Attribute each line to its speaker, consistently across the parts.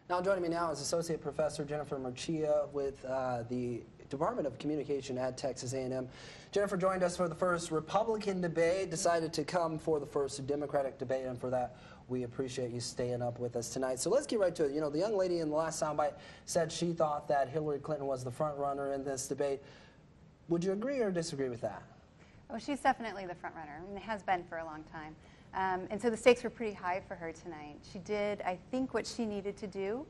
Speaker 1: Now joining me now is Associate Professor Jennifer Murcia with the Department of Communication at Texas A&M. Jennifer joined us for the first Republican debate, decided to come for the first Democratic debate, and for that we appreciate you staying up with us tonight. So let's get right to it. You know, the young lady in the last soundbite said she thought that Hillary Clinton was the front runner in this debate. Would you agree or disagree with that?
Speaker 2: Oh, she's definitely the front runner, and has been for a long time. And so the stakes were pretty high for her tonight. She did, I think, what she needed to do,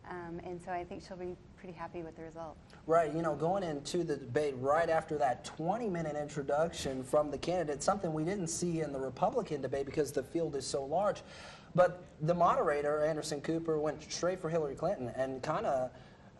Speaker 2: and so I think she'll be pretty happy with the result.
Speaker 1: Right, you know, going into the debate right after that 20-minute introduction from the candidates, something we didn't see in the Republican debate because the field is so large. But the moderator, Anderson Cooper, went straight for Hillary Clinton and kind of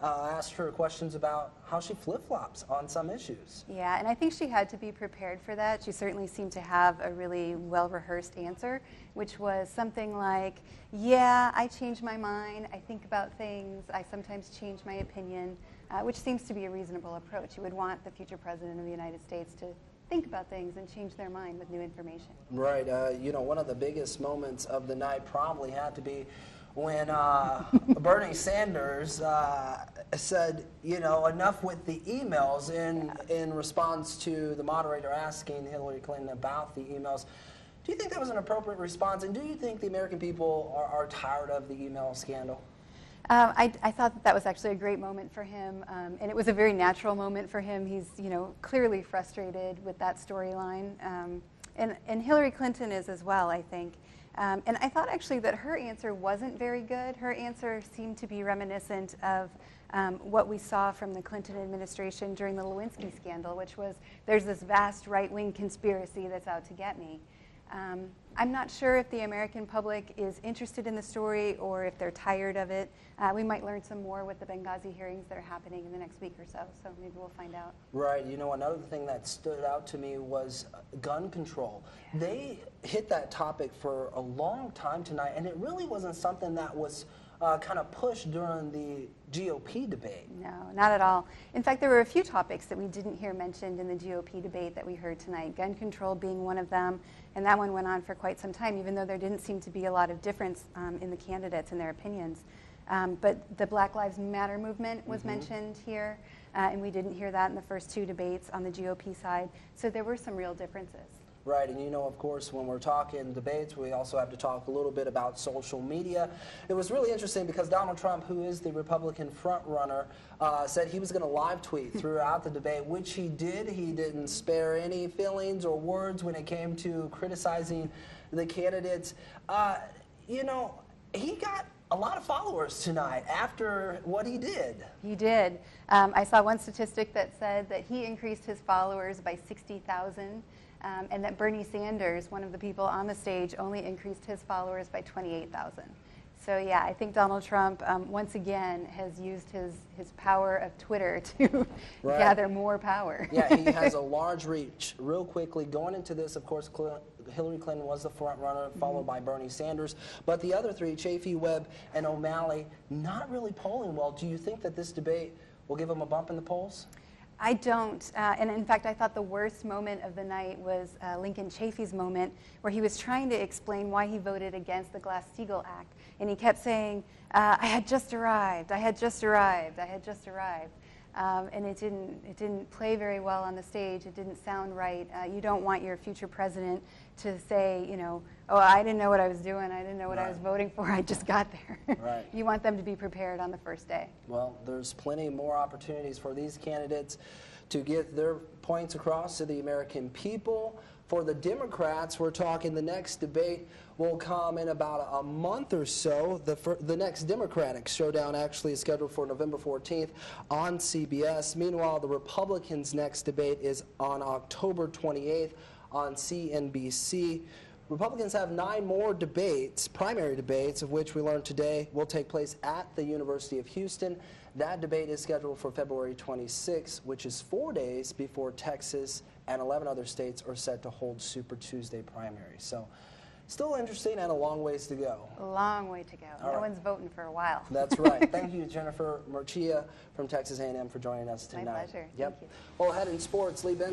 Speaker 1: asked her questions about how she flip-flops on some issues.
Speaker 2: Yeah, and I think she had to be prepared for that. She certainly seemed to have a really well-rehearsed answer, which was something like, yeah, I change my mind, I think about things, I sometimes change my opinion, which seems to be a reasonable approach. You would want the future president of the United States to think about things and change their mind with new information.
Speaker 1: Right, you know, one of the biggest moments of the night probably had to be when Bernie Sanders said, you know, enough with the emails in response to the moderator asking Hillary Clinton about the emails. Do you think that was an appropriate response, and do you think the American people are tired of the email scandal?
Speaker 2: I thought that was actually a great moment for him, and it was a very natural moment for him. He's, you know, clearly frustrated with that storyline, and Hillary Clinton is as well, I think. And I thought actually that her answer wasn't very good. Her answer seemed to be reminiscent of what we saw from the Clinton administration during the Lewinsky scandal, which was, there's this vast right-wing conspiracy that's out to get me. I'm not sure if the American public is interested in the story or if they're tired of it. We might learn some more with the Benghazi hearings that are happening in the next week or so maybe we'll find out.
Speaker 1: Right. You know, another thing that stood out to me was gun control. Yeah. They hit that topic for a long time tonight, and it really wasn't something that was kind of pushed during the GOP debate.
Speaker 2: No, not at all. In fact, there were a few topics that we didn't hear mentioned in the GOP debate that we heard tonight, gun control being one of them, and that one went on for quite some time, even though there didn't seem to be a lot of difference in the candidates and their opinions. But the Black Lives Matter movement was mentioned here, and we didn't hear that in the first two debates on the GOP side, so there were some real differences.
Speaker 1: Right, and you know, of course, when we're talking debates, we also have to talk a little bit about social media. It was really interesting because Donald Trump, who is the Republican frontrunner, said he was going to live tweet throughout the debate, which he did. He didn't spare any feelings or words when it came to criticizing the candidates. You know, he got a lot of followers tonight after what he did.
Speaker 2: He did. I saw one statistic that said that he increased his followers by 60,000. And that Bernie Sanders, one of the people on the stage, only increased his followers by 28,000. So yeah, I think Donald Trump, once again, has used his power of Twitter to gather more power.
Speaker 1: Yeah, he has a large reach. Real quickly, going into this, of course, Hillary Clinton was the front runner, followed by Bernie Sanders. But the other three, Chafee, Webb, and O'Malley, not really polling well. Do you think that this debate will give them a bump in the polls?
Speaker 2: I don't, and in fact I thought the worst moment of the night was Lincoln Chafee's moment, where he was trying to explain why he voted against the Glass-Steagall Act, and he kept saying, I had just arrived, I had just arrived, I had just arrived. And it didn't play very well on the stage. It didn't sound right. You don't want your future president to say, you know, oh, I didn't know what I was doing. I didn't know what I was voting for. I just got there.
Speaker 1: Right.
Speaker 2: You want them to be prepared on the first day.
Speaker 1: Well, there's plenty more opportunities for these candidates to get their points across to the American people. For the Democrats, we're talking the next debate will come in about a month or so. The next Democratic showdown actually is scheduled for November 14th on CBS. Meanwhile, the Republicans' next debate is on October 28th on CNBC. Republicans have 9 more debates, primary debates, of which we learned today will take place at the University of Houston. That debate is scheduled for February 26th, which is 4 days before Texas and 11 other states are set to hold Super Tuesday primaries. So still interesting and a long ways to go.
Speaker 2: A long way to go. No one's voting for a while.
Speaker 1: That's right. Thank you, Jennifer Murcia from Texas A&M, for joining us tonight.
Speaker 2: My pleasure.
Speaker 1: Yep.
Speaker 2: Thank you.
Speaker 1: Well, ahead in sports, Lee Ben